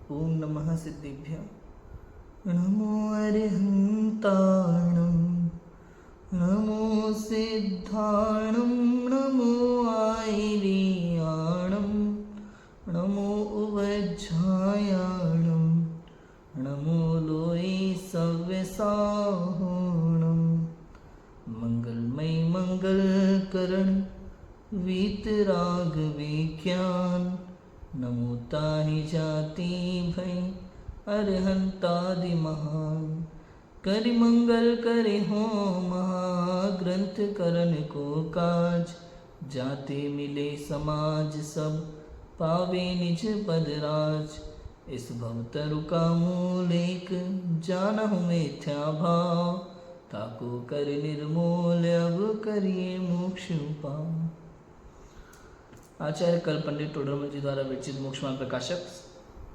ओम नमः सिद्धेभ्य। नमो अरिहन्ताणं, नमो सिद्धाणं, नमो आयर्याणं, नमो उवज्झायाणं, नमो लोये सव्यसाहोणं। मंगलमय मंगलकरण वीतराग विज्ञान, नमो ताहि जाति भय अरहंतादि महान। करि मंगल करे हो महाग्रंथ करन को काज, जाते मिले समाज सब पावे निज पद राज। इस भवतरु का मूल एक जानहु मिथ्या भाव, ताको कर निर्मूल अब करिए मोक्ष पाओ। आचार्य कल पंडित टोडरमल जी द्वारा विरचित मोक्षमान प्रकाशक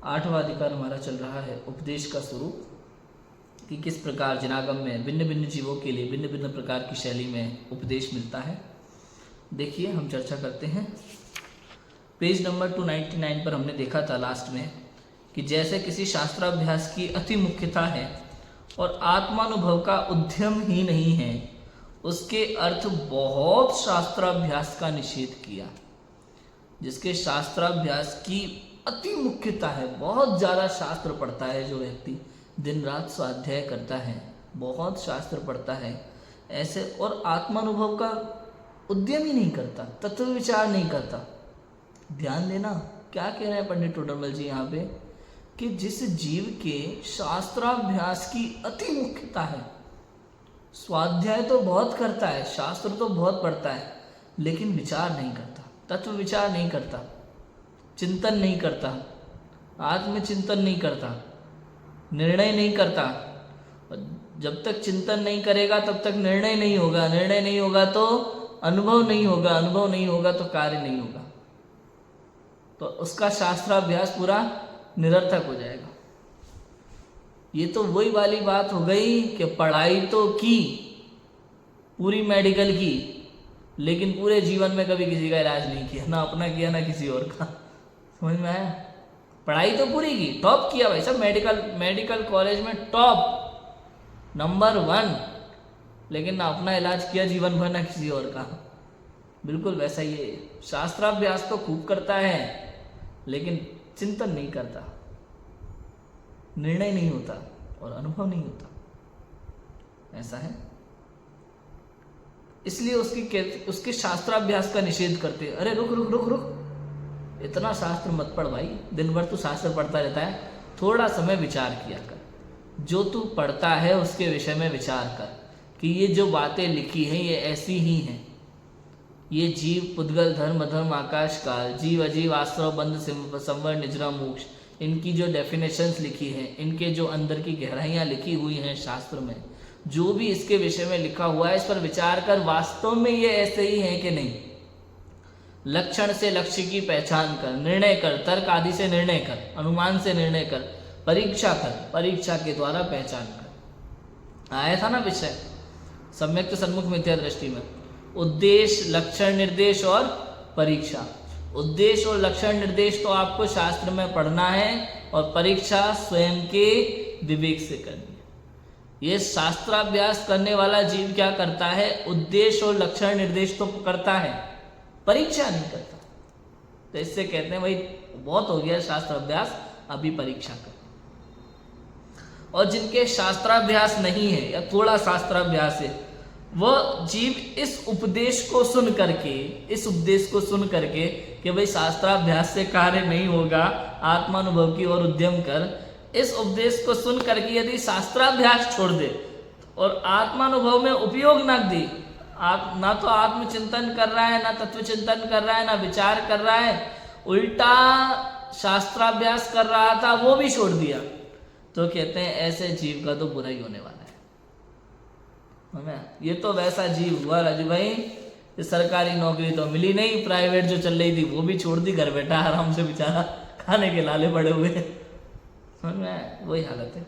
8वां अधिकार हमारा चल रहा है उपदेश का स्वरूप, कि किस प्रकार जनागम में भिन्न भिन्न जीवों के लिए भिन्न भिन्न प्रकार की शैली में उपदेश मिलता है। देखिए हम चर्चा करते हैं। पेज नंबर 299 पर हमने देखा था लास्ट में कि जैसे किसी शास्त्राभ्यास की अति मुख्यता है और आत्मानुभव का उद्यम ही नहीं है, उसके अर्थ बहुत शास्त्राभ्यास का निषेध किया। जिसके शास्त्राभ्यास की अति मुख्यता है, बहुत ज़्यादा शास्त्र पढ़ता है जो व्यक्ति, दिन रात स्वाध्याय करता है, बहुत शास्त्र पढ़ता है ऐसे, और आत्मानुभव का उद्यम ही नहीं करता, तत्व विचार नहीं करता। ध्यान देना क्या कह रहे हैं पंडित टोडरमल जी यहाँ पे, कि जिस जीव के शास्त्राभ्यास की अति मुख्यता है, स्वाध्याय तो बहुत करता है, शास्त्र तो बहुत पढ़ता है, लेकिन विचार नहीं करता, तत्व विचार नहीं करता, चिंतन नहीं करता, आत्मचिंतन नहीं करता, निर्णय नहीं करता। जब तक चिंतन नहीं करेगा तब तक निर्णय नहीं होगा, निर्णय नहीं होगा तो अनुभव नहीं होगा, अनुभव नहीं होगा तो कार्य नहीं होगा, तो उसका शास्त्राभ्यास पूरा निरर्थक हो जाएगा। ये तो वही वाली बात हो गई कि पढ़ाई तो की पूरी मेडिकल की, लेकिन पूरे जीवन में कभी किसी का इलाज नहीं किया, ना अपना किया ना किसी और का। समझ में आया? पढ़ाई तो पूरी की, टॉप किया भाई सब, मेडिकल कॉलेज में टॉप नंबर 1, लेकिन ना अपना इलाज किया जीवन भर ना किसी और का। बिल्कुल वैसा ही है, शास्त्राभ्यास तो खूब करता है लेकिन चिंतन नहीं करता, निर्णय नहीं होता और अनुभव नहीं होता, ऐसा है। इसलिए उसके शास्त्राभ्यास का निषेध करते। अरे रुक रुक रुक रुक, इतना शास्त्र मत पढ़ भाई, दिन भर तू शास्त्र पढ़ता रहता है, थोड़ा समय विचार किया कर। जो तू पढ़ता है उसके विषय में विचार कर कि ये जो बातें लिखी हैं ये ऐसी ही हैं। ये जीव पुद्गल धर्म अधर्म आकाश काल, जीव अजीव आश्रव बंध संवर निजरा मोक्ष, इनकी जो डेफिनेशंस लिखी हैं, इनके जो अंदर की गहराइयाँ लिखी हुई हैं शास्त्र में, जो भी इसके विषय में लिखा हुआ है, इस पर विचार कर वास्तव में ये ऐसे ही है कि नहीं। लक्षण से लक्ष्य की पहचान कर, निर्णय कर, तर्क आदि से निर्णय कर, अनुमान से निर्णय कर, परीक्षा कर, परीक्षा के द्वारा पहचान कर। आया था ना विषय सम्यक्त सन्मुख मिथ्या दृष्टि में, उद्देश्य लक्षण निर्देश और परीक्षा। उद्देश्य और लक्षण निर्देश तो आपको शास्त्र में पढ़ना है और परीक्षा स्वयं के विवेक से करनी है। ये शास्त्राभ्यास करने वाला जीव क्या करता है, उद्देश्य और लक्षण निर्देश तो करता है, परीक्षा नहीं करता। तो इससे कहते हैं भाई बहुत हो गया शास्त्राभ्यास, अभी परीक्षा कर। और जिनके शास्त्राभ्यास नहीं है या थोड़ा शास्त्राभ्यास है, वह जीव इस उपदेश को सुन करके कि भाई शास्त्राभ्यास से कार्य नहीं होगा, आत्मानुभव की ओर उद्यम कर, इस उपदेश को सुन करके यदि शास्त्राभ्यास छोड़ दे और आत्मानुभव में उपयोग न दे, ना तो आत्मचिंतन कर रहा है, ना तत्व चिंतन कर रहा है, ना विचार कर रहा है, उल्टा शास्त्राभ्यास कर रहा था वो भी छोड़ दिया, तो कहते हैं ऐसे जीव का तो बुरा ही होने वाला है। ये तो वैसा जीव हुआ राजू भाई, सरकारी नौकरी तो मिली नहीं, प्राइवेट जो चल रही थी वो भी छोड़ दी, घर बैठा आराम से बेचारा खाने के लाले पड़े हुए। समझ में? वही हालत है।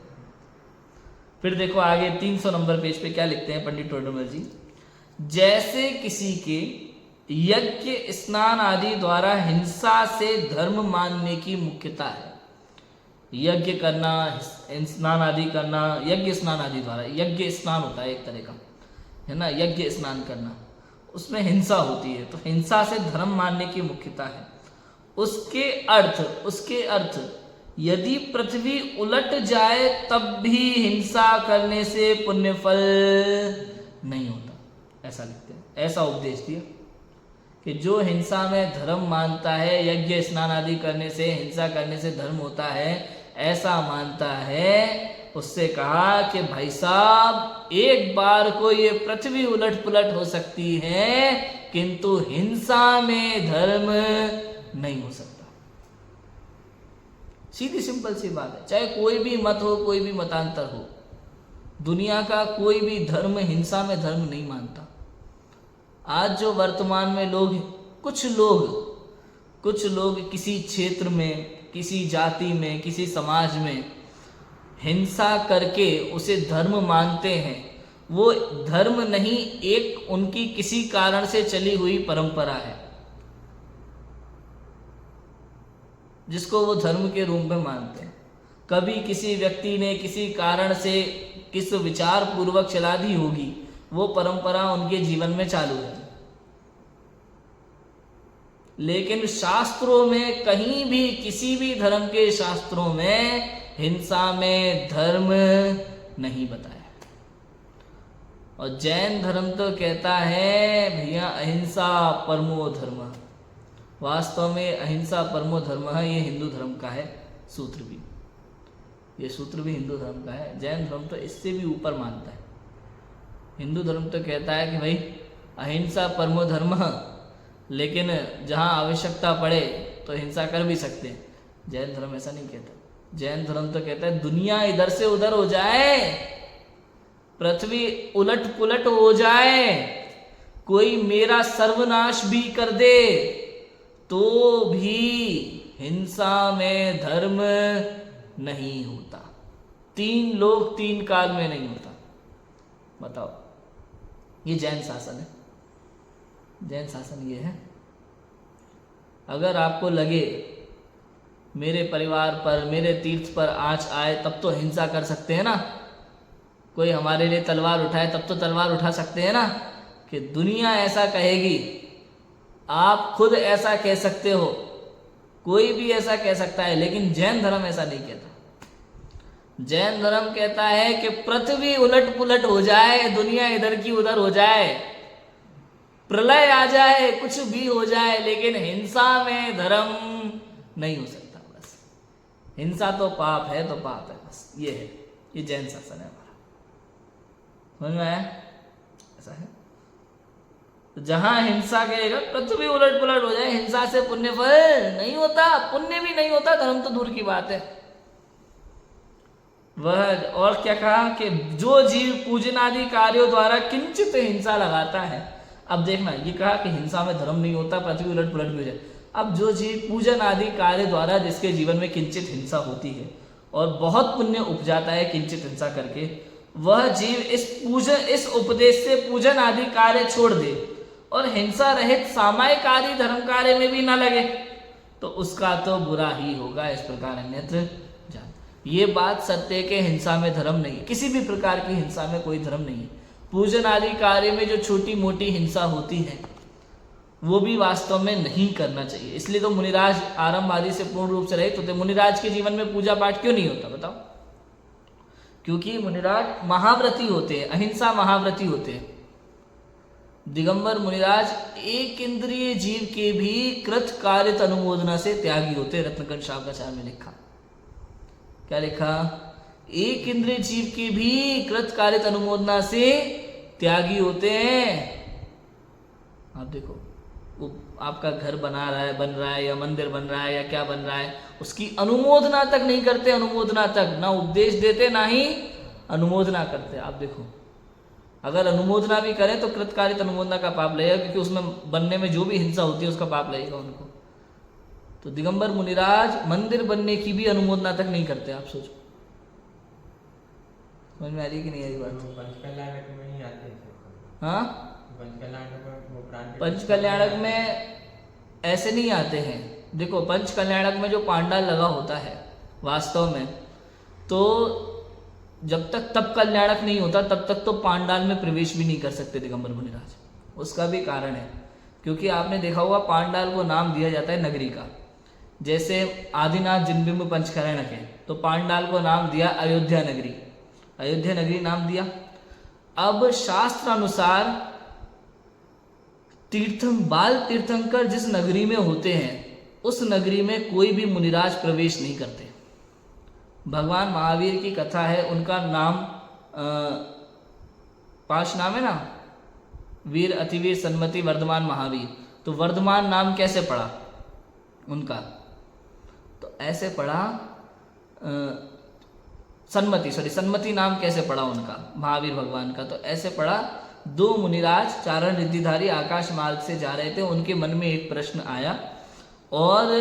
फिर देखो आगे 300 नंबर पेज पे क्या लिखते हैं पंडित टोडरमल जी। जैसे किसी के यज्ञ स्नान आदि द्वारा हिंसा से धर्म मानने की मुख्यता है, यज्ञ करना, स्नान आदि करना, यज्ञ स्नान आदि द्वारा, यज्ञ स्नान होता है एक तरह का, है ना, यज्ञ स्नान करना, उसमें हिंसा होती है, तो हिंसा से धर्म मानने की मुख्यता है। उसके अर्थ यदि पृथ्वी उलट जाए तब भी हिंसा करने से पुण्य फल नहीं होता, ऐसा लिखते हैं, ऐसा उपदेश दिया कि जो हिंसा में धर्म मानता है, यज्ञ स्नान आदि करने से, हिंसा करने से धर्म होता है, ऐसा मानता है, उससे कहा कि भाई साहब एक बार को ये पृथ्वी उलट पुलट हो सकती है किंतु हिंसा में धर्म नहीं हो सकता। सीधी सिंपल सी बात है, चाहे कोई भी मत हो, कोई भी मतांतर हो, दुनिया का कोई भी धर्म हिंसा में धर्म नहीं मानता। आज जो वर्तमान में लोग, कुछ लोग किसी क्षेत्र में, किसी जाति में, किसी समाज में हिंसा करके उसे धर्म मानते हैं, वो धर्म नहीं, एक उनकी किसी कारण से चली हुई परंपरा है जिसको वो धर्म के रूप में मानते हैं। कभी किसी व्यक्ति ने किसी कारण से किस विचार पूर्वक चला दी होगी, वो परंपरा उनके जीवन में चालू है, लेकिन शास्त्रों में कहीं भी, किसी भी धर्म के शास्त्रों में हिंसा में धर्म नहीं बताया। और जैन धर्म तो कहता है भैया अहिंसा परमो धर्म, वास्तव में अहिंसा परमो धर्म है, ये हिंदू धर्म का है सूत्र भी, ये सूत्र भी हिंदू धर्म का है। जैन धर्म तो इससे भी ऊपर मानता है। हिंदू धर्म तो कहता है कि भाई अहिंसा परमो धर्म, लेकिन जहाँ आवश्यकता पड़े तो हिंसा कर भी सकते हैं। जैन धर्म ऐसा नहीं कहता। जैन धर्म तो कहता है दुनिया इधर से उधर हो जाए, पृथ्वी उलट पुलट हो जाए, कोई मेरा सर्वनाश भी कर दे, तो भी हिंसा में धर्म नहीं होता। 3 लोग 3 काल में नहीं होता। बताओ, ये जैन शासन है, जैन शासन ये है। अगर आपको लगे मेरे परिवार पर, मेरे तीर्थ पर आँच आए तब तो हिंसा कर सकते हैं ना, कोई हमारे लिए तलवार उठाए तब तो तलवार उठा सकते हैं ना, कि दुनिया ऐसा कहेगी, आप खुद ऐसा कह सकते हो, कोई भी ऐसा कह सकता है, लेकिन जैन धर्म ऐसा नहीं कहता। जैन धर्म कहता है कि पृथ्वी उलट पुलट हो जाए, दुनिया इधर की उधर हो जाए, प्रलय आ जाए, कुछ भी हो जाए, लेकिन हिंसा में धर्म नहीं हो सकता। बस हिंसा तो पाप है, तो पाप है, बस ये है, ये जैन शासन है हमारा। समझ में आया? ऐसा है। तो जहां हिंसा कहेगा पृथ्वी उलट पुलट हो जाए, हिंसा से पुण्य फल नहीं होता, पुण्य भी नहीं होता, धर्म तो दूर की बात है। वह और क्या कहा कि जो जीव पूजन आदि कार्यों द्वारा किंचित हिंसा लगाता है। अब देखना, ये कहा कि हिंसा में धर्म नहीं होता, पृथ्वी उलट पुलट भी हो जाए। अब जो जीव पूजन आदि कार्य द्वारा जिसके जीवन में किंचित हिंसा होती है और बहुत पुण्य उपजाता है किंचित हिंसा करके, वह जीव इस उपदेश से पूजन आदि कार्य छोड़ दे और हिंसा रहित सामायिक आदि धर्म कार्य में भी न लगे, तो उसका तो बुरा ही होगा। इस प्रकार अन्यत्र जान। ये बात सत्य है कि हिंसा में धर्म नहीं है, किसी भी प्रकार की हिंसा में कोई धर्म नहीं है। पूजन आदि कार्य में जो छोटी मोटी हिंसा होती है वो भी वास्तव में नहीं करना चाहिए। इसलिए तो मुनिराज आरंभ आदि से पूर्ण रूप से रहित होते। मुनिराज के जीवन में पूजा पाठ क्यों नहीं होता बताओ? क्योंकि मुनिराज महाव्रती होते हैं, अहिंसा महाव्रती होते हैं। दिगंबर मुनिराज एक इंद्रिय जीव के भी कृत कार्य अनुमोदना से त्यागी होते। रत्नकंठ शावकाचार्य में लिखा, क्या लिखा? एक इंद्रिय जीव के भी कृत कार्य अनुमोदना से त्यागी होते हैं। आप देखो, वो आपका घर बन रहा है या मंदिर बन रहा है या क्या बन रहा है, उसकी अनुमोदना तक नहीं करते। अनुमोदना तक ना उपदेश देते, ना ही अनुमोदना करते। आप देखो, अगर अनुमोदना भी करें तो कृतकार्य अनुमोदना का पाप लगेगा, क्योंकि उसमें बनने में जो भी हिंसा होती है उसका पाप लगेगा उनको। तो दिगंबर मुनिराज मंदिर बनने की भी अनुमोदना तक नहीं करते। आप सोचो, समझ में आ रही कि नहीं आ रही बात? पंचकल्याणक में ही आते हैं। हाँ, पंचकल्याणक में ऐसे नहीं आते हैं। देखो, पंचकल्याणक में जो पांडाल लगा होता है वास्तव में तो जब तक तप कल्याणक नहीं होता तब तक तो पांडाल में प्रवेश भी नहीं कर सकते दिगंबर मुनिराज। उसका भी कारण है, क्योंकि आपने देखा होगा पांडाल को नाम दिया जाता है नगरी का। जैसे आदिनाथ जिनबिंब पंचकरणक है तो पांडाल को नाम दिया अयोध्या नगरी, अयोध्या नगरी नाम दिया। अब शास्त्र अनुसार बाल तीर्थंकर जिस नगरी में होते हैं उस नगरी में कोई भी मुनिराज प्रवेश नहीं करते। भगवान महावीर की कथा है, उनका नाम 5 नाम है ना, वीर, अतिवीर, सन्मति, वर्धमान, महावीर। तो वर्धमान नाम कैसे पड़ा उनका? तो ऐसे पड़ा सन्मति नाम कैसे पड़ा उनका, महावीर भगवान का? तो ऐसे पड़ा, 2 मुनिराज चारण रिद्धिधारी आकाश मार्ग से जा रहे थे, उनके मन में एक प्रश्न आया और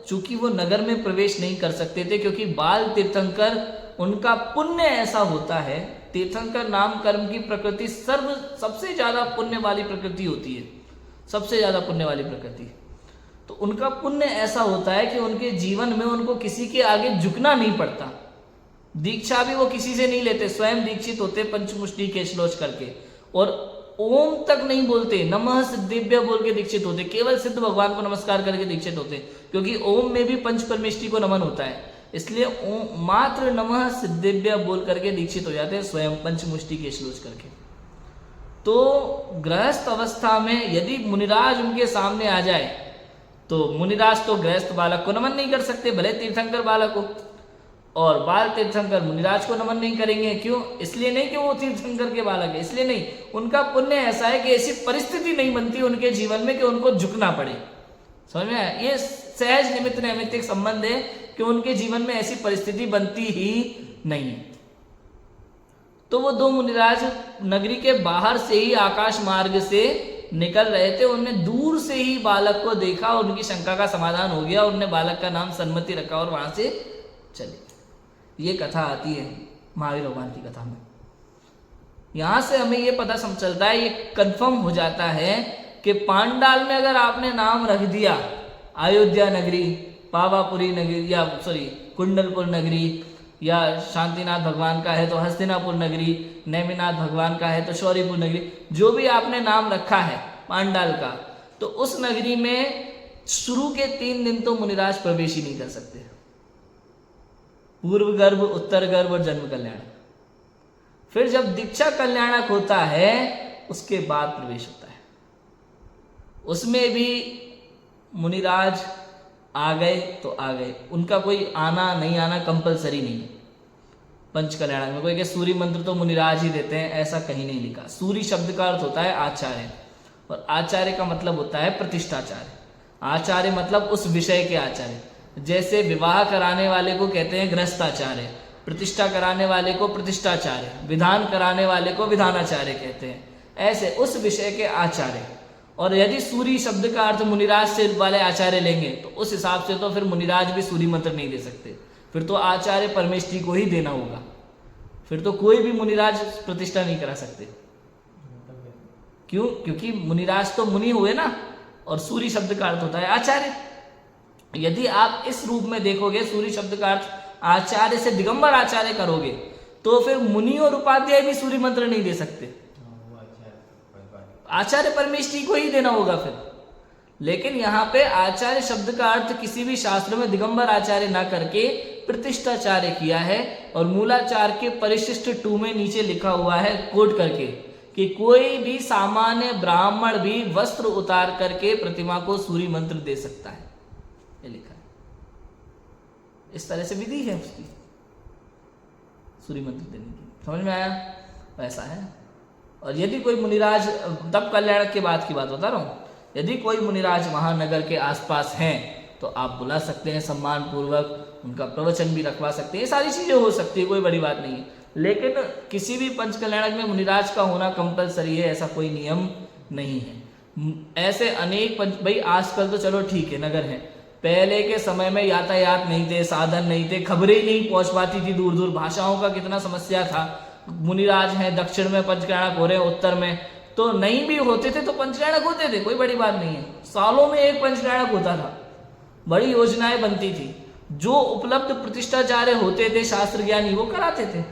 चूंकि वो नगर में प्रवेश नहीं कर सकते थे क्योंकि बाल तीर्थंकर उनका पुण्य ऐसा होता है, तीर्थंकर नाम कर्म की प्रकृति सबसे ज्यादा पुण्य वाली प्रकृति होती है, सबसे ज्यादा पुण्य वाली प्रकृति। तो उनका पुण्य ऐसा होता है कि उनके जीवन में उनको किसी के आगे झुकना नहीं पड़ता। दीक्षा भी वो किसी से नहीं लेते, स्वयं दीक्षित होते पंचमुष्टि के श्लोच करके, और ओम तक नहीं बोलते, नमः सिद्धिभ्य बोल के दीक्षित होते, केवल सिद्ध भगवान को नमस्कार करके दीक्षित होते, क्योंकि ओम में भी पंच परमेष्टि को नमन होता है, इसलिए ओम मात्र नमः सिद्धिभ्य बोल करके दीक्षित हो जाते हैं स्वयं पंचमुष्टि के श्लोच करके। तो गृहस्थ अवस्था में यदि मुनिराज उनके सामने आ जाए तो मुनिराज तो गृहस्थ बालक को नमन नहीं कर सकते, भले तीर्थंकर बालक हो, और बाल तीर्थंकर मुनिराज को नमन नहीं करेंगे। क्यों? इसलिए नहीं कि वो तीर्थंकर के बालक है, इसलिए नहीं, उनका पुण्य ऐसा है कि ऐसी परिस्थिति नहीं बनती उनके जीवन में कि उनको झुकना पड़े। समझ में आया? ये सहज निमित्त नैमित्तिक संबंध है कि उनके जीवन में ऐसी परिस्थिति बनती ही नहीं है। तो वो 2 मुनिराज नगरी के बाहर से ही आकाश मार्ग से निकल रहे थे, उन्होंने दूर से ही बालक को देखा और उनकी शंका का समाधान हो गया, उन्होंने बालक का नाम सन्मति रखा और वहां से चले। ये कथा आती है महावीर भगवान की कथा में। यहां से हमें ये पता चलता है, ये कंफर्म हो जाता है कि पांडाल में अगर आपने नाम रख दिया अयोध्या नगरी, पावापुरी नगरी, या कुंडलपुर नगरी, या शांतिनाथ भगवान का है तो हस्तिनापुर नगरी, नेमिनाथ भगवान का है तो शौर्यपुर नगरी, जो भी आपने नाम रखा है पांडाल का, तो उस नगरी में शुरू के 3 दिन तो मुनिराज प्रवेश ही नहीं कर सकते। पूर्व गर्भ, उत्तर गर्भ और जन्म कल्याणक। फिर जब दीक्षा कल्याणक होता है उसके बाद प्रवेश होता है। उसमें भी मुनिराज आ गए तो आ गए, उनका कोई आना नहीं आना कंपलसरी नहीं है। पंच कल्याणक में कोई के सूर्य मंत्र तो मुनिराज ही देते हैं, ऐसा कहीं नहीं लिखा। सूर्य शब्द का अर्थ होता है आचार्य, और आचार्य का मतलब होता है प्रतिष्ठाचार्य। आचार्य मतलब उस विषय के आचार्य। जैसे विवाह कराने वाले को कहते हैं गृहस्थाचार्य, प्रतिष्ठा कराने वाले को प्रतिष्ठाचार्य, विधान कराने वाले को विधानाचार्य कहते हैं, ऐसे उस विषय के आचार्य। और यदि सूर्य शब्द का अर्थ मुनिराज से वाले आचार्य लेंगे तो उस हिसाब से तो फिर मुनिराज भी सूर्य मंत्र नहीं दे सकते, फिर तो आचार्य परमेष्टि को ही देना होगा, फिर तो कोई भी मुनिराज प्रतिष्ठा नहीं करा सकते। क्यों? क्योंकि मुनिराज तो मुनि हुए ना, और सूर्य शब्द का अर्थ होता है आचार्य। यदि आप इस रूप में देखोगे, सूर्य शब्द का अर्थ आचार्य से दिगंबर आचार्य करोगे, तो फिर मुनि और उपाध्याय भी सूर्य मंत्र नहीं दे सकते, आचार्य परमेष्टि को ही देना होगा फिर। लेकिन यहाँ पे आचार्य शब्द का अर्थ किसी भी शास्त्र में दिगंबर आचार्य ना करके प्रतिष्ठाचार्य किया है, और मूलाचार के परिशिष्ट 2 में नीचे लिखा हुआ है कोट करके कि कोई भी सामान्य ब्राह्मण भी वस्त्र उतार करके प्रतिमा को सूर्य मंत्र दे सकता है, ये लिखा है। इस तरह से विधि है उसकी सूर्य मंत्र देने की। समझ में आया? वैसा है। और यदि कोई मुनिराज, तब कल्याणक के बाद की बात बता रहा हूँ, यदि कोई मुनिराज महानगर के आसपास हैं तो आप बुला सकते हैं सम्मान पूर्वक, उनका प्रवचन भी रखवा सकते हैं, ये सारी चीजें हो सकती है, कोई बड़ी बात नहीं है। लेकिन किसी भी पंच कल्याणक में मुनिराज का होना कंपलसरी है, ऐसा कोई नियम नहीं है। ऐसे अनेक भाई आजकल तो चलो ठीक है नगर है, पहले के समय में यातायात नहीं थे, साधन नहीं थे, खबरें ही नहीं पहुंच पाती थी दूर दूर, भाषाओं का कितना समस्या था। मुनिराज हैं दक्षिण में पंचकल्याणक हो रहे हैं, उत्तर में तो नहीं भी होते थे तो पंचकल्याणक होते थे, कोई बड़ी बात नहीं है। सालों में एक पंचकल्याणक होता था, बड़ी योजनाएं बनती थी। जो उपलब्ध प्रतिष्ठाचार्य होते थे शास्त्र ज्ञानी वो कराते थे।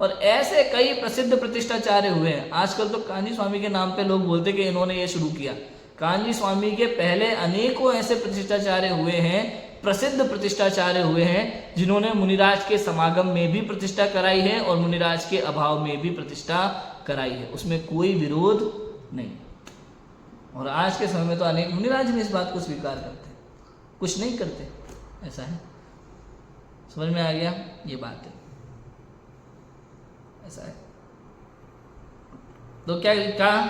और ऐसे कई प्रसिद्ध प्रतिष्ठाचार्य हुए हैं। आजकल तो कांजी स्वामी के नाम पे लोग बोलते कि इन्होंने ये शुरू किया। कांजी स्वामी के पहले अनेकों ऐसे प्रतिष्ठाचार्य हुए हैं, प्रसिद्ध प्रतिष्ठाचार्य हुए हैं, जिन्होंने मुनिराज के समागम में भी प्रतिष्ठा कराई है और मुनिराज के अभाव में भी प्रतिष्ठा कराई है। उसमें कोई विरोध नहीं। और आज के समय में तो अनेक मुनिराज भी इस बात को स्वीकार करते हैं, कुछ नहीं करते। ऐसा है, समझ में आ गया ये बात है, ऐसा है। तो क्या कहा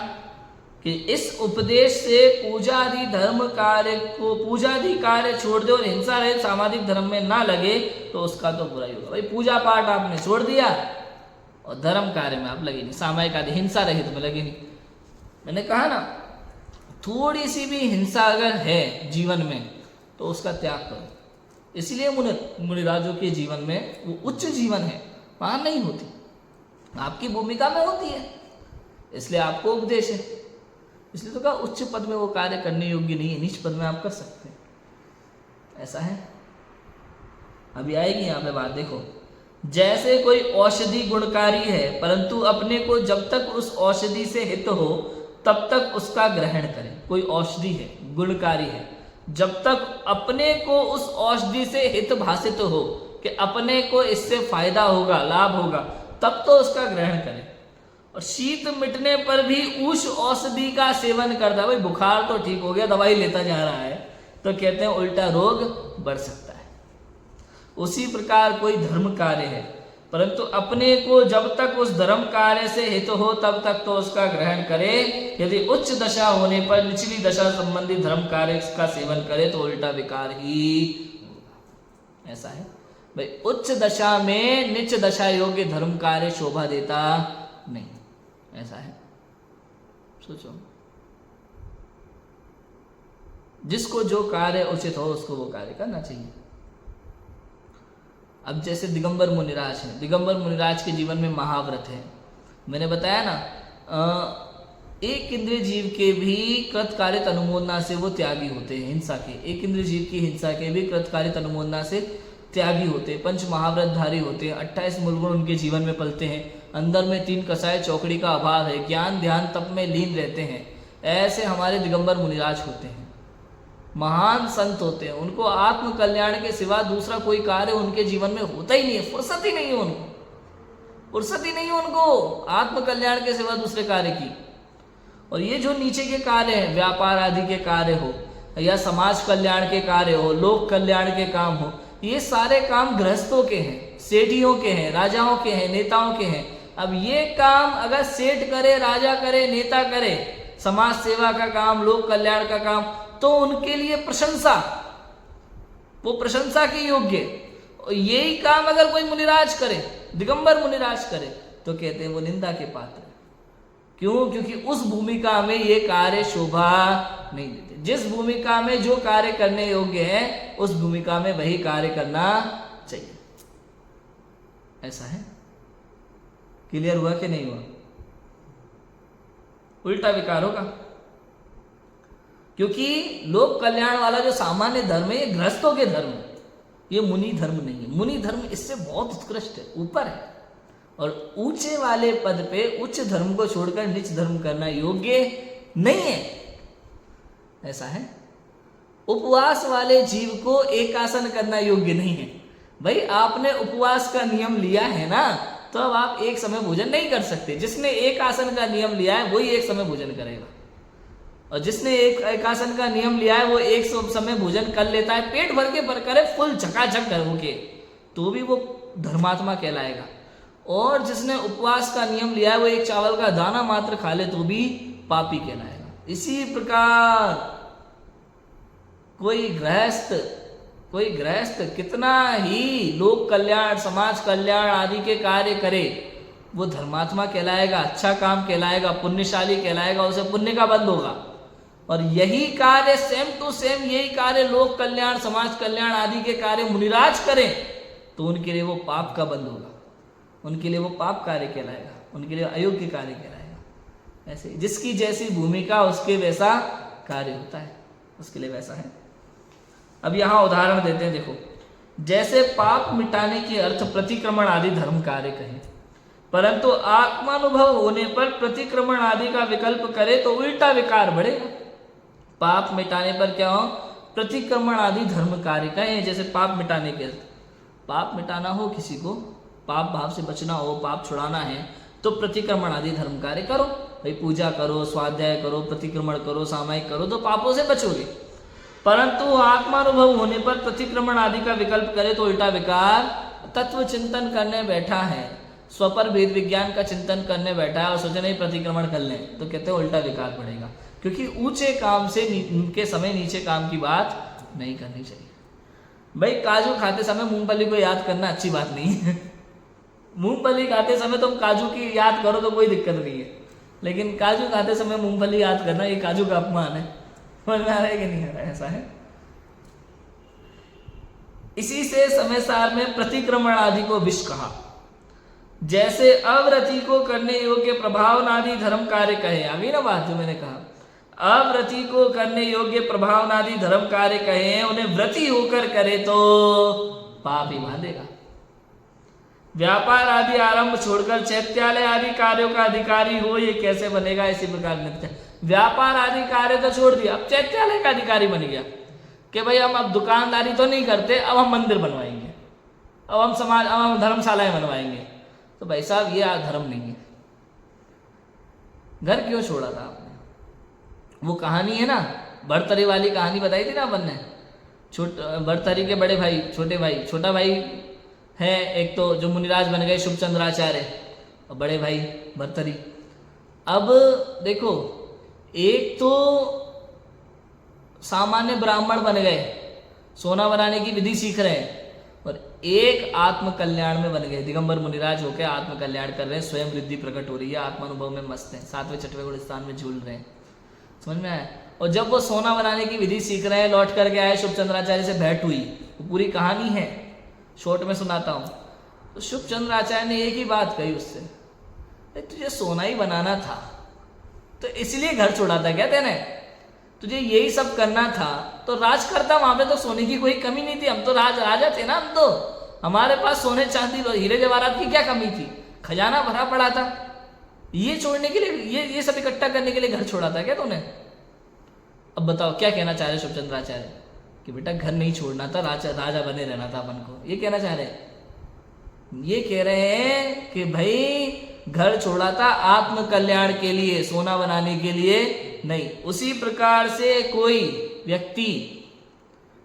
कि इस उपदेश से पूजादि धर्म कार्य को, पूजादि कार्य छोड़ दे और हिंसा रहित सामाजिक धर्म में ना लगे तो उसका तो बुरा ही होगा। भाई पूजा पाठ आपने छोड़ दिया और धर्म कार्य में आप लगे नहीं, सामायिक आदि हिंसा रहित में लगे नहीं। मैंने कहा ना, थोड़ी सी भी हिंसा अगर है जीवन में तो उसका त्याग करो। इसलिए मुनिराजों के जीवन में वो उच्च जीवन है, वहां नहीं होती, आपकी भूमिका में होती है, इसलिए आपको उपदेश है। इसलिए तो कहा उच्च पद में वो कार्य करने योग्य नहीं है, नीच पद में आप कर सकते हैं। ऐसा है, अभी आएगी यहाँ पे बात, देखो। जैसे कोई औषधि गुणकारी है, परंतु अपने को जब तक उस औषधि से हित हो तब तक उसका ग्रहण करें। कोई औषधि है, गुणकारी है, जब तक अपने को उस औषधि से हित भाषित हो कि अपने को इससे फायदा होगा, लाभ होगा, तब तो उसका ग्रहण करें। और शीत मिटने पर भी उस औषधि का सेवन करता है। भाई बुखार तो ठीक हो गया, दवाई लेता जा रहा है, तो कहते हैं उल्टा रोग बढ़ सकता है। उसी प्रकार कोई धर्म कार्य है, परंतु अपने को जब तक उस धर्म कार्य से हित हो तब तक तो उसका ग्रहण करे। यदि उच्च दशा होने पर निचली दशा संबंधी धर्म कार्य का सेवन करे तो उल्टा विकार ही होगा। ऐसा है भाई, उच्च दशा में निच दशा योग्य धर्म कार्य शोभा देता नहीं। ऐसा है, सोचो, जिसको जो कार्य उचित हो उसको वो कार्य करना चाहिए। अब जैसे दिगंबर मुनिराज है, दिगंबर मुनिराज के जीवन में महाव्रत है। मैंने बताया ना, एक इंद्रिय जीव के भी कृतकार्यत अनुमोदना से वो त्यागी होते हैं, हिंसा के, एक इंद्रिय जीव की हिंसा के भी कृतकार्यत अनुमोदना से त्यागी होते हैं, पंच महाव्रतधारी होते हैं, 28 मूलगुण उनके जीवन में पलते हैं, अंदर में 3 कसाय चौकड़ी का अभाव है, ज्ञान ध्यान तप में लीन रहते हैं। ऐसे हमारे दिगंबर मुनिराज होते हैं, महान संत होते हैं। उनको आत्म कल्याण के सिवा दूसरा कोई कार्य उनके जीवन में होता ही नहीं है, फुर्सत ही नहीं है उनको, फुर्सत ही नहीं है उनको आत्म कल्याण के सिवा दूसरे कार्य की। और ये जो नीचे के कार्य हैं, व्यापार आदि के कार्य हो या समाज कल्याण के कार्य हो, लोक कल्याण के काम हो, ये सारे काम गृहस्थों के हैं, सेठियों के हैं, राजाओं के हैं, नेताओं के हैं। अब ये काम अगर सेठ करे, राजा करे, नेता करे, समाज सेवा का काम, लोक कल्याण का काम, तो उनके लिए प्रशंसा, वो प्रशंसा के योग्य। यही काम अगर कोई मुनिराज करे, दिगंबर मुनिराज करे, तो कहते हैं वो निंदा के पात्र। क्यों? क्योंकि उस भूमिका में ये कार्य शोभा नहीं देते। जिस भूमिका में जो कार्य करने योग्य है उस भूमिका में वही कार्य करना चाहिए। ऐसा है, क्लियर हुआ कि नहीं हुआ? उल्टा विकार होगा, क्योंकि लोक कल्याण वाला जो सामान्य धर्म है ये गृहस्थों के धर्म है, ये मुनि धर्म नहीं है। मुनि धर्म इससे बहुत उत्कृष्ट है, ऊपर है। और ऊंचे वाले पद पे उच्च धर्म को छोड़कर नीच धर्म करना योग्य नहीं है। ऐसा है, उपवास वाले जीव को एक आसन करना योग्य नहीं है। भाई आपने उपवास का नियम लिया है ना, तो अब आप एक समय भोजन नहीं कर सकते। जिसने एक आसन का नियम लिया है वही एक समय भोजन करेगा, और जिसने एक आसन का नियम लिया है वो एक समय भोजन कर लेता है, पेट भर के भर करे, फुल झकाझक कर होके, तो भी वो धर्मात्मा कहलाएगा। और जिसने उपवास का नियम लिया है वो एक चावल का दाना मात्र खा ले तो भी पापी कहलाएगा। इसी प्रकार कोई गृहस्थ कितना ही लोक कल्याण, समाज कल्याण आदि के कार्य करे, वो धर्मात्मा कहलाएगा, अच्छा काम कहलाएगा, पुण्यशाली कहलाएगा, उसे पुण्य का बंद होगा। और यही कार्य सेम टू सेम, यही कार्य लोक कल्याण, समाज कल्याण आदि के कार्य मुनिराज करें तो उनके लिए वो पाप का बंद होगा, उनके लिए वो पाप कार्य कहलाएगा, उनके लिए अयोग्य कार्य कहलाएगा। ऐसे जिसकी जैसी भूमिका उसके वैसा कार्य होता है, उसके लिए वैसा है। अब यहां उदाहरण देते हैं, देखो जैसे पाप मिटाने के अर्थ प्रतिक्रमण आदि धर्म कार्य कहे, परंतु आत्मानुभव होने पर प्रतिक्रमण आदि का विकल्प करे तो उल्टा विकार बढ़ेगा। पाप मिटाने पर क्या हो, प्रतिक्रमण आदि धर्म कार्य कहे। जैसे पाप मिटाने के अर्थ, पाप मिटाना हो किसी को, पाप भाव से बचना हो, पाप छुड़ाना है, तो प्रतिक्रमण आदि धर्म कार्य करो भाई, पूजा करो, स्वाध्याय करो, प्रतिक्रमण करो, सामायिक करो, तो पापों से बचोगे। परंतु आत्मानुभव होने पर प्रतिक्रमण आदि का विकल्प करे तो उल्टा विकार, तत्व चिंतन करने बैठा है, स्वपर भेद विज्ञान का चिंतन करने बैठा है और सोचे नहीं प्रतिक्रमण कर लें, तो कहते हैं उल्टा विकार पड़ेगा, क्योंकि ऊंचे काम से के समय नीचे काम की बात नहीं करनी चाहिए। भाई काजू खाते समय मूंगफली को याद करना अच्छी बात नहीं है। मूंगफली खाते समय तुम काजू की याद करो तो कोई दिक्कत नहीं है, लेकिन काजू खाते समय मूंगफली याद करना ये काजू का अपमान है। समझ में आ रहा है कि नहीं आ रहा है? ऐसा है। इसी से समय सार में प्रतिक्रमण आदि को विष कहा। जैसे अव्रति को करने योग्य प्रभावनादि धर्म कार्य कहे, अभी ना बात जो मैंने कहा, अव्रति को करने योग्य प्रभावनादि धर्म कार्य कहे, उन्हें व्रति होकर करे तो पाप ही बांधेगा। व्यापार आदि आरंभ छोड़कर चैत्यालय आदि कार्यों का अधिकारी हो, ये कैसे बनेगा? इसी प्रकार नित्य व्यापार आदि कार्य तो छोड़ दिया, अब चैत्यालय का अधिकारी बन गया कि भाई हम अब दुकानदारी तो नहीं करते, अब हम मंदिर बनवाएंगे, अब हम समाज, अब हम धर्मशालाएं बनवाएंगे। तो भाई साहब ये धर्म नहीं है। घर क्यों छोड़ा था आपने? वो कहानी है ना, भरतरी वाली कहानी बताई थी ना अपन ने, भरतरी के बड़े भाई, छोटे भाई, छोटा भाई है एक तो जो मुनिराज बन गए शुभचंद्राचार्य, और बड़े भाई भरतरी। अब देखो, एक तो सामान्य ब्राह्मण बन गए, सोना बनाने की विधि सीख रहे हैं, और एक आत्म कल्याण में बन गए, दिगंबर मुनिराज होकर आत्म कल्याण कर रहे हैं, स्वयं वृद्धि प्रकट हो रही है, आत्मानुभव में मस्त है, 7वें 6वें गुण स्थान में झूल रहे हैं। समझ में आया? और जब वो सोना बनाने की विधि सीख रहे हैं, लौट करके आए, शुभचंद्राचार्य से भेंट हुई, वो पूरी कहानी है, शॉर्ट में सुनाता हूँ। तो शुभचंद्राचार्य ने एक ही बात कही उससे, तुझे सोना ही बनाना था तो इसलिए घर छोड़ा था क्या तेने? तुझे यही सब करना था तो राज करता, वहां पे तो सोने की कोई कमी नहीं थी, हम तो राजा थे ना, हम तो, हमारे पास सोने चांदी हीरे जवाहरात की क्या कमी थी, खजाना भरा पड़ा था। ये छोड़ने के लिए, ये सब इकट्ठा करने के लिए घर छोड़ा था क्या तूने? अब बताओ क्या कहना चाह रहे शुभचंद्राचार्य? कि बेटा घर नहीं छोड़ना था, राजा बने रहना था अपन को, ये कहना चाह रहे हैं। ये कह रहे हैं कि भाई घर छोड़ा था आत्म कल्याण के लिए, सोना बनाने के लिए नहीं। उसी प्रकार से कोई व्यक्ति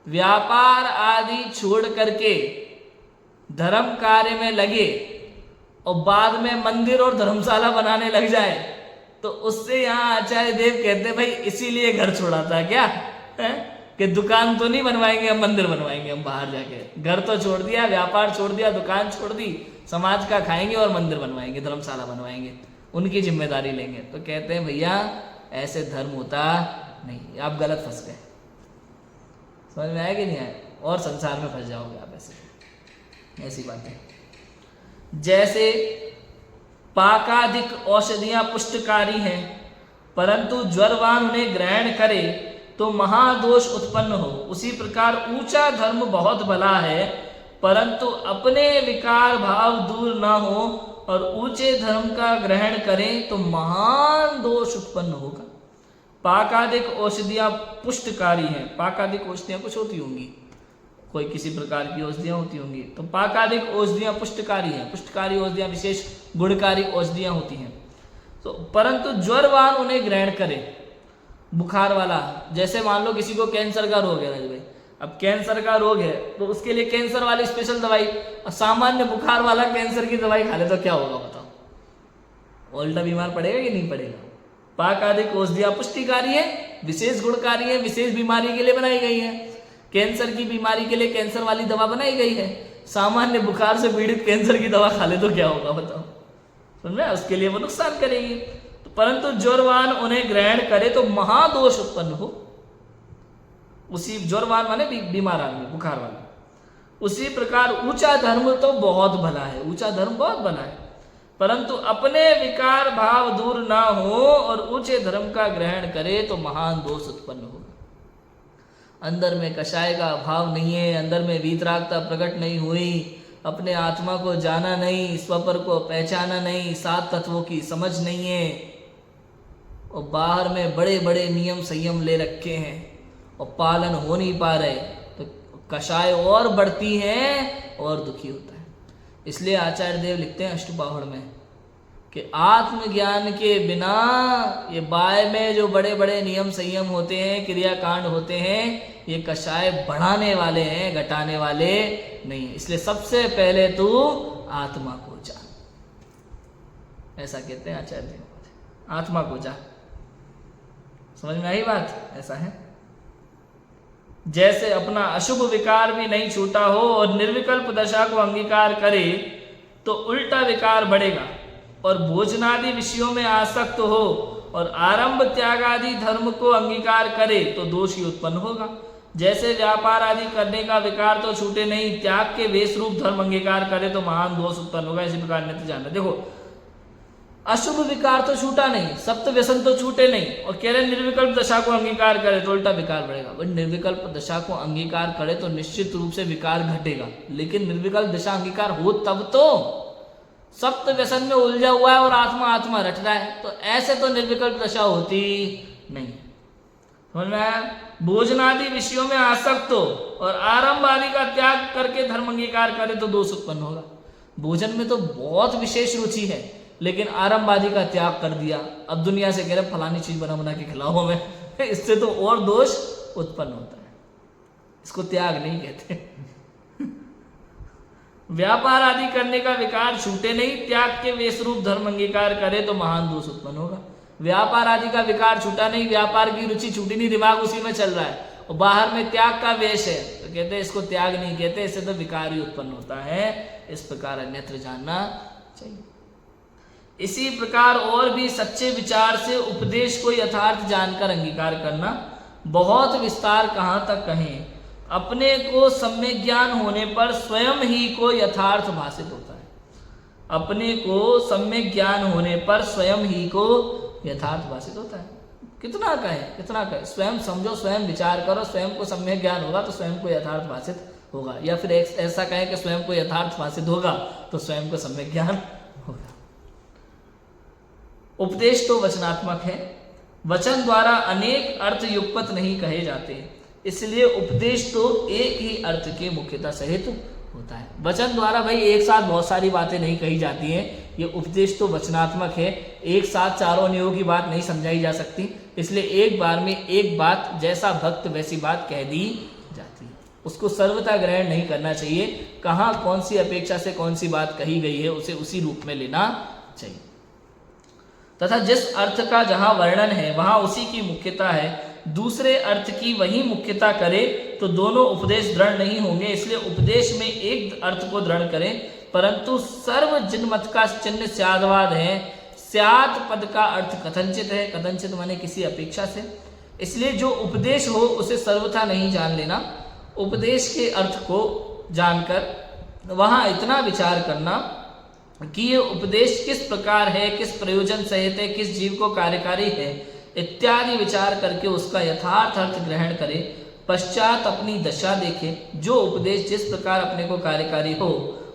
व्यापार आदि छोड़ करके धर्म कार्य में लगे और बाद में मंदिर और धर्मशाला बनाने लग जाए, तो उससे यहाँ आचार्य देव कहते भाई इसीलिए घर छोड़ा था क्या है? कि दुकान तो नहीं बनवाएंगे हम, मंदिर बनवाएंगे हम बाहर जाके। घर तो छोड़ दिया, व्यापार छोड़ दिया, दुकान छोड़ दी, समाज का खाएंगे और मंदिर बनवाएंगे, धर्मशाला बनवाएंगे, उनकी जिम्मेदारी लेंगे। तो कहते हैं भैया ऐसे धर्म होता नहीं, आप गलत फंस गए। समझ में आया कि नहीं आया? और संसार में फंस जाओगे आप ऐसी बातें। जैसे पाकाधिक औषधियां पुष्टकारी हैं, परंतु ज्वरवान उन्हें ग्रहण करे तो महादोष उत्पन्न हो, उसी प्रकार ऊंचा धर्म बहुत भला है, परंतु अपने विकार भाव दूर ना हो और ऊंचे धर्म का ग्रहण करें तो महान दोष उत्पन्न होगा। पाकादिक औषधियां पुष्टकारी हैं। पाकादिक औषधियां कुछ होती होंगी, कोई किसी प्रकार की औषधियां होती होंगी, तो पाकादिक औषधियां पुष्टकारी हैं। पुष्टकारी औषधियां विशेष गुणकारी औषधियां होती हैं। तो परंतु ज्वरवान उन्हें ग्रहण करे। बुखार वाला, जैसे मान लो किसी को कैंसर का रोग है राज भाई, अब कैंसर का रोग है तो उसके लिए कैंसर वाली स्पेशल दवाई, और सामान्य बुखार वाला कैंसर की दवाई खा ले तो क्या होगा बताओ? उल्टा बीमार पड़ेगा कि नहीं पड़ेगा? पाकादिक औषधियां पुष्टिकारी है, विशेष गुणकारी है, विशेष बीमारी के लिए बनाई गई है। कैंसर की बीमारी के लिए कैंसर वाली दवा बनाई गई है, सामान्य बुखार से पीड़ित कैंसर की दवा खा ले तो क्या होगा बताओ? समझ में? उसके लिए वो नुकसान करेगी। तो परंतु ज्वरवान उन्हें ग्रहण करे तो महादोष उत्पन्न हो। उसी ज्वरवान माने बीमार आदमी, बुखार वाला। उसी प्रकार ऊंचा धर्म तो बहुत भला है, ऊंचा धर्म बहुत भला है, परंतु अपने विकार भाव दूर ना हो और ऊंचे धर्म का ग्रहण करे तो महान दोष उत्पन्न होगा। अंदर में कषाय का अभाव नहीं है, अंदर में वीतरागता प्रकट नहीं हुई, अपने आत्मा को जाना नहीं, स्वपर को पहचाना नहीं, 7 तत्वों की समझ नहीं है, और बाहर में बड़े बड़े नियम संयम ले रखे हैं और पालन हो नहीं पा रहे, तो कषाय और बढ़ती है और दुखी होता है। इसलिए आचार्य देव लिखते हैं अष्टबाहुड़ में कि आत्मज्ञान के बिना ये बाय में जो बड़े बड़े नियम संयम होते हैं, क्रियाकांड होते हैं, ये कषाय बढ़ाने वाले हैं, घटाने वाले नहीं है। इसलिए सबसे पहले तू आत्मा को जान, ऐसा कहते हैं आचार्य देव। आत्मा को जान, समझ में आई बात? ऐसा है। जैसे अपना अशुभ विकार भी नहीं छूटा हो और निर्विकल्प दशा को अंगीकार करे तो उल्टा विकार बढ़ेगा, और भोजनादि विषयों में आसक्त हो और आरंभ त्याग आदि धर्म को अंगीकार करे तो दोष ही उत्पन्न होगा। जैसे व्यापार आदि करने का विकार तो छूटे नहीं, त्याग के वेश रूप धर्म अंगीकार करे तो महान दोष उत्पन्न होगा। इसी प्रकार नित्य जानना। देखो, अशुभ विकार तो छूटा नहीं, सप्त व्यसन तो छूटे नहीं, और कह रहे निर्विकल्प दशा को अंगीकार करे तो उल्टा विकार बढ़ेगा। भाई निर्विकल्प दशा को अंगीकार करे तो निश्चित रूप से विकार घटेगा, लेकिन निर्विकल्प दशा अंगीकार हो तब तो। सप्त व्यसन में उलझा हुआ है और आत्मा आत्मा रट रहा है, तो ऐसे तो निर्विकल्प दशा होती नहीं। समझ में आया? भोजनादि विषयों में आसक्त हो और आरंभ आदि का त्याग करके धर्म अंगीकार करे तो दोष उत्पन्न होगा। भोजन में तो बहुत विशेष रुचि है, लेकिन आरंभ आदि का त्याग कर दिया, अब दुनिया से कह रहे फलानी चीज बना बना के खिलाओ हमें, इससे तो और दोष उत्पन्न होता है। इसको त्याग नहीं कहते। व्यापार आदि करने का विकार छूटे नहीं, त्याग के वेश रूप धर्म अंगीकार करे तो महान दोष उत्पन्न होगा। व्यापार आदि का विकार छूटा नहीं, व्यापार की रुचि छूटी नहीं, दिमाग उसी में चल रहा है, और बाहर में त्याग का वेश है, तो कहते हैं इसको त्याग नहीं कहते, इससे तो विकार ही उत्पन्न होता है। इस प्रकार अन्यत्र जानना चाहिए। इसी प्रकार और भी सच्चे विचार से उपदेश को यथार्थ जानकर अंगीकार करना। बहुत विस्तार कहाँ तक कहें, अपने को सम्यक ज्ञान होने पर स्वयं ही को यथार्थ भाषित होता है। अपने को सम्यक ज्ञान होने पर स्वयं ही को यथार्थ भाषित होता है। कितना कहें, कितना कहें, स्वयं समझो, स्वयं विचार करो, स्वयं को सम्यक ज्ञान होगा तो स्वयं को यथार्थ भाषित होगा, या फिर ऐसा कहें कि स्वयं को यथार्थ भाषित होगा तो स्वयं को सम्यक ज्ञान होगा। उपदेश तो वचनात्मक है, वचन द्वारा अनेक अर्थ युगपत नहीं कहे जाते, इसलिए उपदेश तो एक ही अर्थ के मुख्यता सहित होता है। वचन द्वारा भाई एक साथ बहुत सारी बातें नहीं कही जाती हैं, ये उपदेश तो वचनात्मक है, एक साथ चारों नियों की बात नहीं समझाई जा सकती, इसलिए एक बार में एक बात, जैसा भक्त वैसी बात कह दी जाती है। उसको सर्वथा ग्रहण नहीं करना चाहिए, कहाँ कौन सी अपेक्षा से कौन सी बात कही गई है उसे उसी रूप में लेना चाहिए, तथा जिस अर्थ का जहाँ वर्णन है वहाँ उसी की मुख्यता है, दूसरे अर्थ की वही मुख्यता करे तो दोनों उपदेश दृढ़ नहीं होंगे। इसलिए उपदेश में एक अर्थ को दृढ़ करें, परंतु सर्व जिनमत का चिन्ह स्यादवाद है। स्यात् पद का अर्थ कथनचित है, कथनचित माने किसी अपेक्षा से, इसलिए जो उपदेश हो उसे सर्वथा नहीं जान लेना। उपदेश के अर्थ को जानकर वहाँ इतना विचार करना कि ये उपदेश किस प्रकार है, किस प्रयोजन सहित है, किस जीव को कार्यकारी है इत्यादि विचार करके उसका यथार्थ अर्थ ग्रहण करे। पश्चात अपनी दशा देखे, जो उपदेश जिस प्रकार अपने को कार्यकारी हो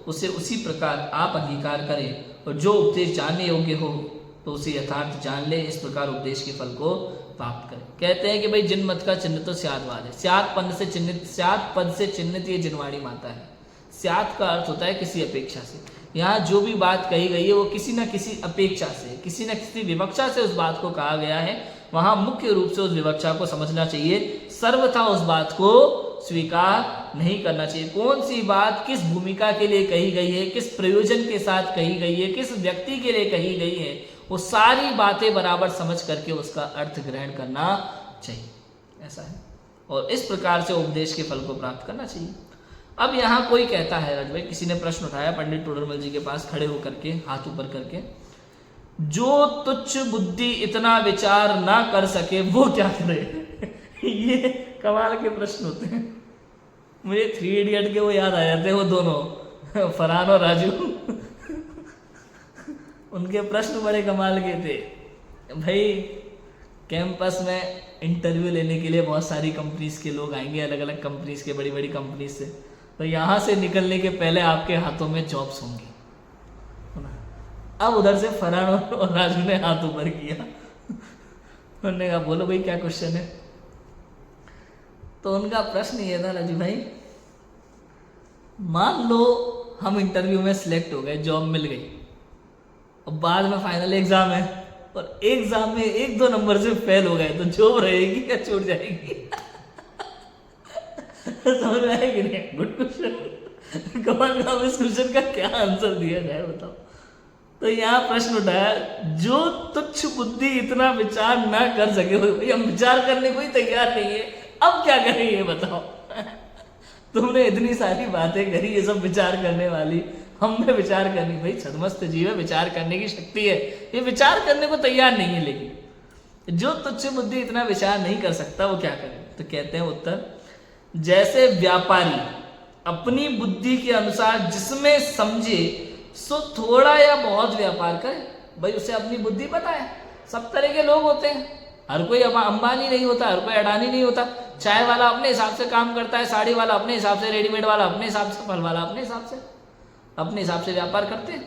उसे उसी प्रकार आप अंगीकार करें, और जो उपदेश जानने योग्य हो तो उसे यथार्थ जान ले। इस प्रकार उपदेश के फल को प्राप्त करें। कहते हैं कि भाई जिनमत का चिन्ह तो स्यादवाद है, स्यात् पद से चिन्हित ये जिनवाणी माता है। स्यात् का अर्थ होता है किसी अपेक्षा से, यहाँ जो भी बात कही गई है वो किसी न किसी अपेक्षा से, किसी न किसी विवक्षा से उस बात को कहा गया है, वहाँ मुख्य रूप से उस विवक्षा को समझना चाहिए, सर्वथा उस बात को स्वीकार नहीं करना चाहिए। कौन सी बात किस भूमिका के लिए कही गई है, किस प्रयोजन के साथ कही गई है, किस व्यक्ति के लिए कही गई है, वो सारी बातें बराबर समझ करके उसका अर्थ ग्रहण करना चाहिए, ऐसा है। और इस प्रकार से उपदेश के फल को प्राप्त करना चाहिए। अब यहाँ कोई कहता है, राज भाई किसी ने प्रश्न उठाया पंडित टोडरमल जी के पास खड़े होकर के, हाथ ऊपर करके, जो तुच्छ बुद्धि इतना विचार ना कर सके वो क्या करे। ये कमाल के प्रश्न होते हैं। मुझे 3 इडियट के वो याद आ जाते हैं, वो दोनों फरहान और राजू। उनके प्रश्न बड़े कमाल के थे। भाई कैंपस में इंटरव्यू लेने के लिए बहुत सारी कंपनीज के लोग आएंगे, अलग अलग कंपनीज के, बड़ी बड़ी कंपनीज से। तो यहाँ से निकलने के पहले आपके हाथों में जॉब्स होंगी। अब उधर से फरहान और राजू ने हाथ ऊपर किया। उन्होंने कहा बोलो भाई क्या क्वेश्चन है। तो उनका प्रश्न ये था, राजू भाई मान लो हम इंटरव्यू में सिलेक्ट हो गए, जॉब मिल गई, और बाद में फाइनल एग्जाम है और एग्जाम में 1-2 नंबर से फेल हो गए, तो जॉब रहेगी या छूट जाएगी? समझ में आया कि नहीं? Good question. कमाल का, इस क्वेश्चन का क्या आंसर दिया जाए बताओ। तो यहाँ प्रश्न उठाया, जो तुच्छ बुद्धि इतना विचार ना कर सके, भाई हम विचार करने को ही तैयार नहीं है, अब क्या करें ये बताओ। तुमने इतनी सारी बातें करी, ये सब विचार करने वाली, हमने विचार करनी, भाई छद्मस्त जीव है, विचार करने की शक्ति है, ये विचार करने को तैयार नहीं है। लेकिन जो तुच्छ बुद्धि इतना विचार नहीं कर सकता वो क्या करे? तो कहते हैं उत्तर, जैसे व्यापारी अपनी बुद्धि के अनुसार जिसमें समझे सो थोड़ा या बहुत व्यापार करे। भाई उसे अपनी बुद्धि पता है। सब तरह के लोग होते हैं, हर कोई अंबानी नहीं होता, हर कोई अडानी नहीं होता। चाय वाला अपने हिसाब से काम करता है, साड़ी वाला अपने हिसाब से, रेडीमेड वाला अपने हिसाब से, फल वाला अपने हिसाब से व्यापार करते हैं।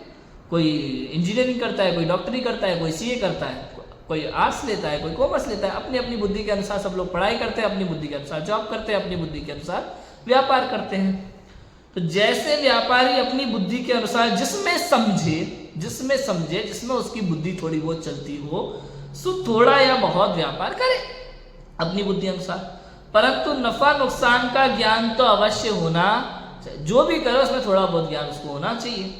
कोई इंजीनियरिंग करता है, कोई डॉक्टरी करता है, कोई सीए करता है, कोई आर्ट्स लेता है, कोई कॉमर्स लेता है। अपनी अपनी बुद्धि के अनुसार सब लोग पढ़ाई करते हैं, अपनी बुद्धि के अनुसार जॉब करते हैं, अपनी बुद्धि के अनुसार व्यापार करते हैं। तो जैसे व्यापारी अपनी बुद्धि के अनुसार जिसमें समझे, जिसमें उसकी बुद्धि थोड़ी बहुत चलती हो, सो थोड़ा या बहुत व्यापार करे अपनी बुद्धि अनुसार, परंतु नफा नुकसान का ज्ञान तो अवश्य होना चाहिए। जो भी करे उसमें थोड़ा बहुत ज्ञान उसको होना चाहिए।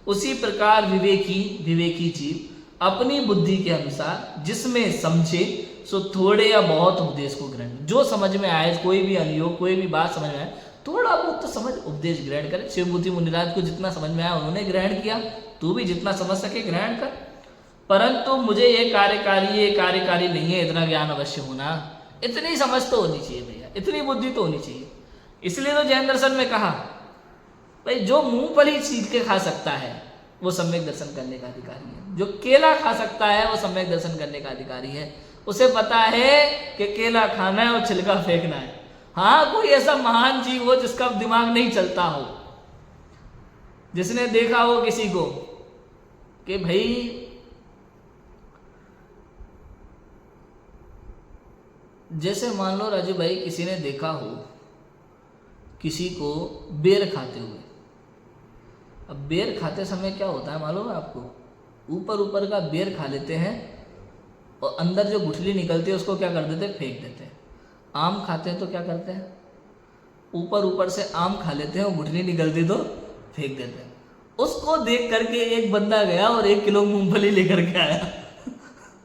उसी प्रकार विवेकी जीव अपनी बुद्धि के अनुसार जिसमें समझे सो थोड़े या बहुत उपदेश को ग्रहण, जो समझ में आए, कोई भी अनुयोग, कोई भी बात समझ में आए, थोड़ा बहुत तो समझ उपदेश ग्रहण करे। शिवभूति मुनिराज को जितना समझ में आया उन्होंने ग्रहण किया, तू भी जितना समझ सके ग्रहण कर। परंतु मुझे ये कार्यकारी नहीं है, इतना ज्ञान अवश्य होना, इतनी समझ तो होनी चाहिए भैया, इतनी बुद्धि तो होनी चाहिए। इसलिए तो जैन दर्शन में कहा, भाई जो मूंगफली छील के खा सकता है वो सम्यक दर्शन करने का अधिकारी है, जो केला खा सकता है वो सम्यक दर्शन करने का अधिकारी है। उसे पता है कि केला खाना है और छिलका फेंकना है। हाँ, कोई ऐसा महान जीव हो जिसका दिमाग नहीं चलता हो, जिसने देखा हो किसी को कि भाई जैसे मान लो राजू भाई, किसी ने देखा हो किसी को बेर खाते हुए। अब बेर खाते समय क्या होता है मालूम है आपको? ऊपर का बेर खा लेते हैं और अंदर जो गुठली निकलती है उसको क्या कर देते हैं? फेंक देते हैं। आम खाते हैं तो क्या करते हैं? ऊपर से आम खा लेते हैं और गुठली निकलती तो फेंक देते हैं। उसको देख करके एक बंदा गया और 1 किलो मूंगफली लेकर के आया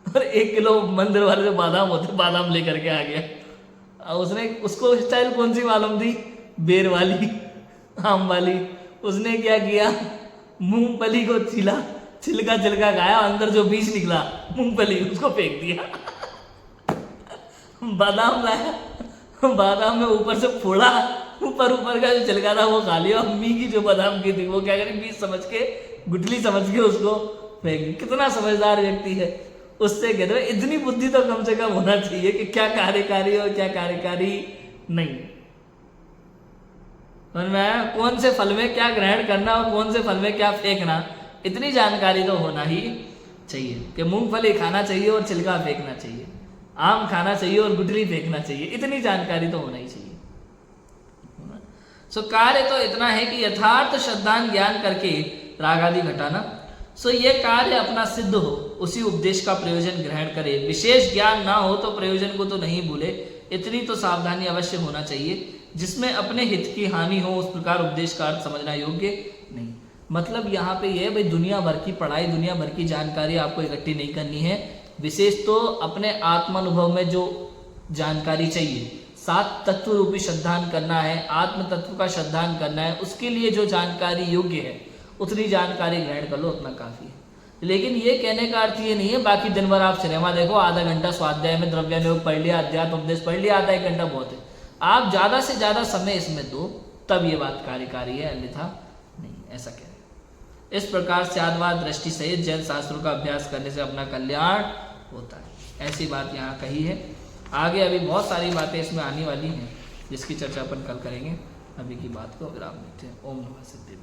और 1 किलो मंदिर वाले जो बादाम होते बादाम लेकर के आ गया। उसने, उसको स्टाइल कौन सी मालूम थी? बेर वाली, आम वाली। उसने क्या किया? मूंगफली को छिलका खाया, अंदर जो बीज निकला मूंगफली उसको फेंक दिया। बादाम लाया, बादाम में ऊपर से फोड़ा, ऊपर का जो छिलका था वो खा लिया। अम्मी की जो बादाम की थी वो क्या करी? बीज समझ के, गुठली समझ के उसको फेंक दी। कितना समझदार व्यक्ति है। उससे कहते हैं इतनी बुद्धि तो कम से कम होना चाहिए कि क्या कार्यकारी और क्या कार्यकारी नहीं। मैं कौन से फल में क्या ग्रहण करना और कौन से फल में क्या फेंकना, इतनी जानकारी तो होना ही चाहिए कि मूंगफली खाना चाहिए और छिलका फेंकना चाहिए, आम खाना चाहिए और गुठली फेंकना चाहिए, इतनी जानकारी तो होना ही चाहिए। सो कार्य तो इतना है कि यथार्थ श्रद्धान ज्ञान करके राग आदि घटाना। सो ये कार्य अपना सिद्ध हो, उसी उपदेश का प्रयोजन ग्रहण करे। विशेष ज्ञान ना हो तो प्रयोजन को तो नहीं भूले, इतनी तो सावधानी अवश्य होना चाहिए। जिसमें अपने हित की हानि हो उस प्रकार उपदेश का अर्थ समझना योग्य नहीं। मतलब यहाँ पे ये भाई दुनिया भर की पढ़ाई, दुनिया भर की जानकारी आपको इकट्ठी नहीं करनी है। विशेष तो अपने आत्मानुभव में जो जानकारी चाहिए, 7 तत्व रूपी श्रद्धान करना है, आत्म तत्व का श्रद्धान करना है, उसके लिए जो जानकारी योग्य है उतनी जानकारी ग्रहण कर लो, उतना काफी है। लेकिन ये कहने का अर्थ ये नहीं है बाकी दिन भर आप सिनेमा देखो, आधा घंटा स्वाध्याय में द्रव्यानुयोग पढ़ लिया, अध्यात्म उपदेश पढ़ लिया, आधा 1 घंटा बहुत है। आप ज्यादा से ज्यादा समय इसमें दो, तब ये बात कार्यकारी है, अन्यथा नहीं। ऐसा कह रहे। इस प्रकार स्याद्वाद दृष्टि सहित जैन शास्त्रों का अभ्यास करने से अपना कल्याण होता है। ऐसी बात यहाँ कही है। आगे अभी बहुत सारी बातें इसमें आने वाली हैं जिसकी चर्चा अपन कल करेंगे। अभी की बात को विराम देते हैं। ओम नमः सिद्धि।